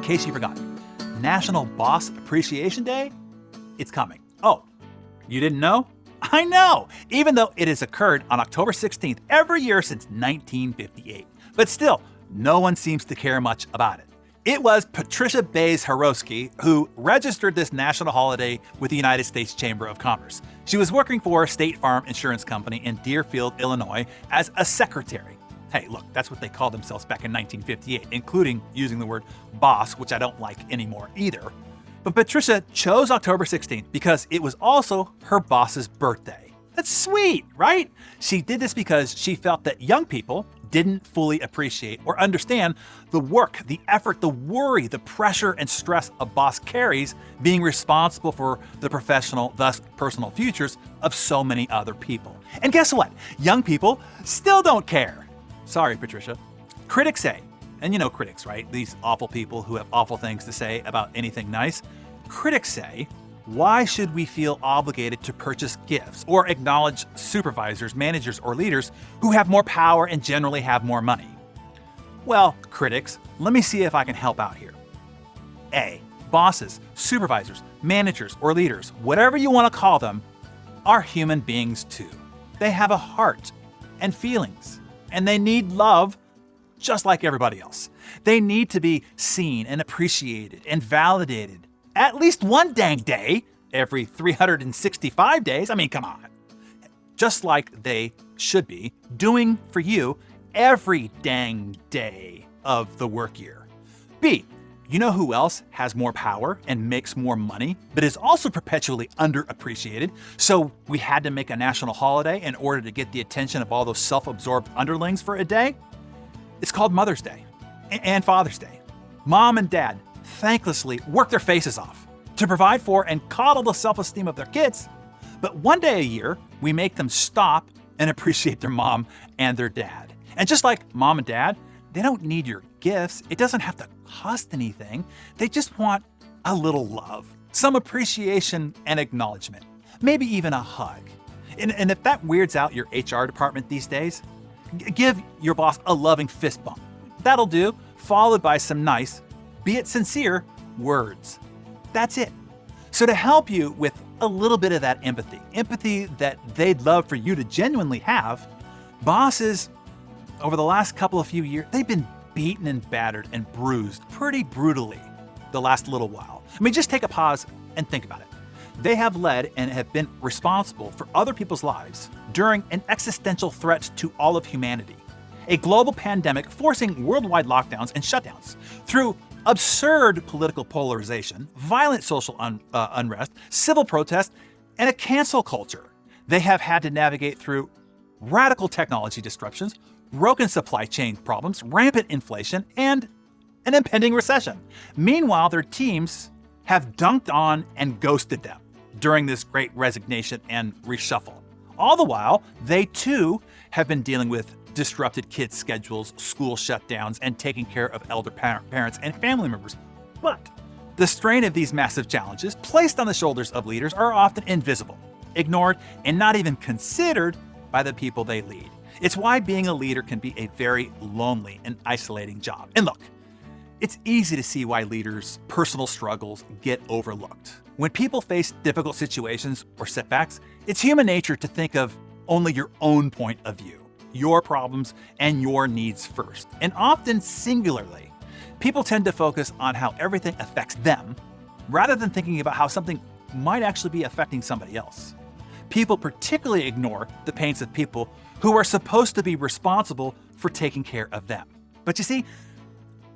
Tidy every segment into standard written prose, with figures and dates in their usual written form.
in case you forgot, National Boss Appreciation Day, it's coming. Oh, you didn't know? I know, even though it has occurred on October 16th every year since 1958. But still, no one seems to care much about it. It was Patricia Bays-Horowski who registered this national holiday with the United States Chamber of Commerce. She was working for State Farm Insurance Company in Deerfield, Illinois as a secretary. Hey, look, that's what they called themselves back in 1958, including using the word boss, which I don't like anymore either. But Patricia chose October 16th because it was also her boss's birthday. That's sweet, right? She did this because she felt that young people didn't fully appreciate or understand the work, the effort, the worry, the pressure and stress a boss carries being responsible for the professional, thus personal futures of so many other people. And guess what? Young people still don't care. Sorry, Patricia. Critics say, and you know critics, right? These awful people who have awful things to say about anything nice. Critics say, why should we feel obligated to purchase gifts or acknowledge supervisors, managers, or leaders who have more power and generally have more money? Well, critics, let me see if I can help out here. A. Bosses, supervisors, managers, or leaders, whatever you want to call them, are human beings too. They have a heart and feelings, and they need love just like everybody else. They need to be seen and appreciated and validated at least one dang day every 365 days. I mean, come on. Just like they should be doing for you every dang day of the work year. B, you know who else has more power and makes more money, but is also perpetually underappreciated? So we had to make a national holiday in order to get the attention of all those self-absorbed underlings for a day? It's called Mother's Day and Father's Day. Mom and dad thanklessly work their faces off to provide for and coddle the self-esteem of their kids. But one day a year, we make them stop and appreciate their mom and their dad. And just like mom and dad, they don't need your gifts. It doesn't have to cost anything. They just want a little love, some appreciation and acknowledgement, maybe even a hug. And if that weirds out your HR department these days, give your boss a loving fist bump. That'll do, followed by some nice, be it sincere, words. That's it. So to help you with a little bit of that empathy that they'd love for you to genuinely have, bosses, over the last couple of few years, they've been beaten and battered and bruised pretty brutally the last little while. I mean, just take a pause and think about it. They have led and have been responsible for other people's lives during an existential threat to all of humanity. A global pandemic forcing worldwide lockdowns and shutdowns through absurd political polarization, violent social unrest, civil protest, and a cancel culture. They have had to navigate through radical technology disruptions, broken supply chain problems, rampant inflation, and an impending recession. Meanwhile, their teams have dunked on and ghosted them during this great resignation and reshuffle. All the while, they too have been dealing with disrupted kids' schedules, school shutdowns, and taking care of elder parents and family members. But the strain of these massive challenges placed on the shoulders of leaders are often invisible, ignored, and not even considered by the people they lead. It's why being a leader can be a very lonely and isolating job. And look, it's easy to see why leaders' personal struggles get overlooked. When people face difficult situations or setbacks, it's human nature to think of only your own point of view, your problems and your needs first, and often singularly. People tend to focus on how everything affects them rather than thinking about how something might actually be affecting somebody else. People particularly ignore the pains of people who are supposed to be responsible for taking care of them. But you see,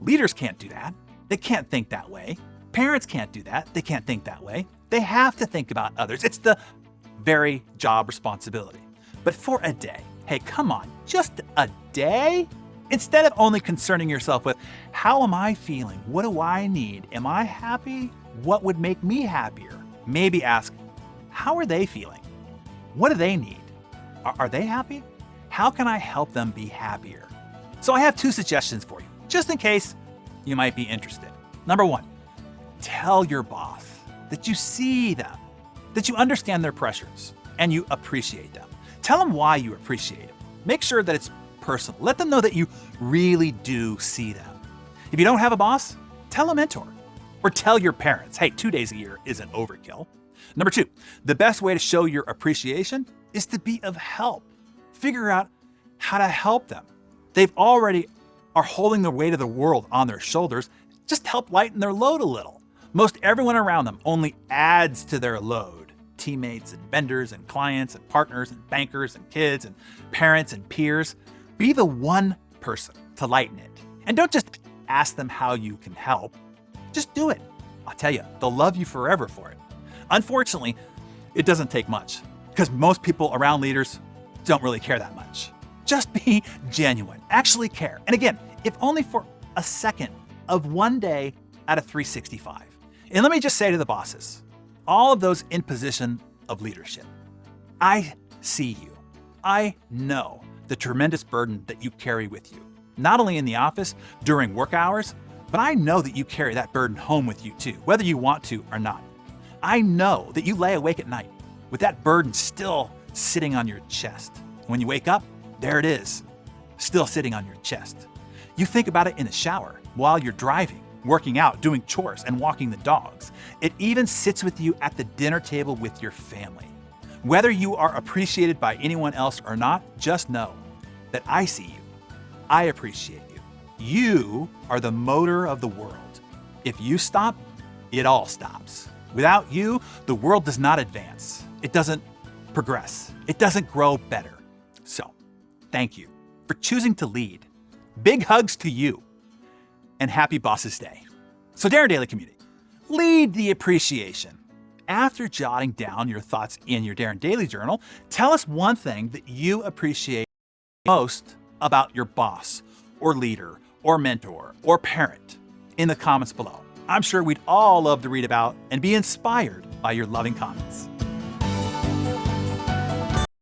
leaders can't do that. They can't think that way. Parents can't do that. They can't think that way. They have to think about others. It's the very job responsibility. But for a day, hey, come on, just a day? Instead of only concerning yourself with, how am I feeling? What do I need? Am I happy? What would make me happier? Maybe ask, how are they feeling? What do they need? Are they happy? How can I help them be happier? So I have two suggestions for you, just in case you might be interested. Number one, tell your boss that you see them, that you understand their pressures, and you appreciate them. Tell them why you appreciate them. Make sure that it's personal. Let them know that you really do see them. If you don't have a boss, tell a mentor. Or tell your parents, hey, 2 days a year isn't overkill. Number 2, the best way to show your appreciation is to be of help. Figure out how to help them. They've already are holding the weight of the world on their shoulders. Just help lighten their load a little. Most everyone around them only adds to their load. Teammates and vendors and clients and partners and bankers and kids and parents and peers. Be the one person to lighten it. And don't just ask them how you can help. Just do it. I'll tell you, they'll love you forever for it. Unfortunately, it doesn't take much because most people around leaders don't really care that much. Just be genuine, actually care. And again, if only for a second of one day out of 365. And let me just say to the bosses, all of those in position of leadership, I see you. I know the tremendous burden that you carry with you, not only in the office during work hours, but I know that you carry that burden home with you too, whether you want to or not. I know that you lay awake at night with that burden still sitting on your chest. When you wake up, there it is, still sitting on your chest. You think about it in the shower, while you're driving, working out, doing chores, and walking the dogs. It even sits with you at the dinner table with your family. Whether you are appreciated by anyone else or not, just know that I see you. I appreciate you. You are the motor of the world. If you stop, it all stops. Without you, the world does not advance. It doesn't progress. It doesn't grow better. So, thank you for choosing to lead. Big hugs to you. And happy Bosses Day. So Darren Daily community, lead the appreciation. After jotting down your thoughts in your Darren Daily Journal, tell us one thing that you appreciate most about your boss or leader or mentor or parent in the comments below. I'm sure we'd all love to read about and be inspired by your loving comments.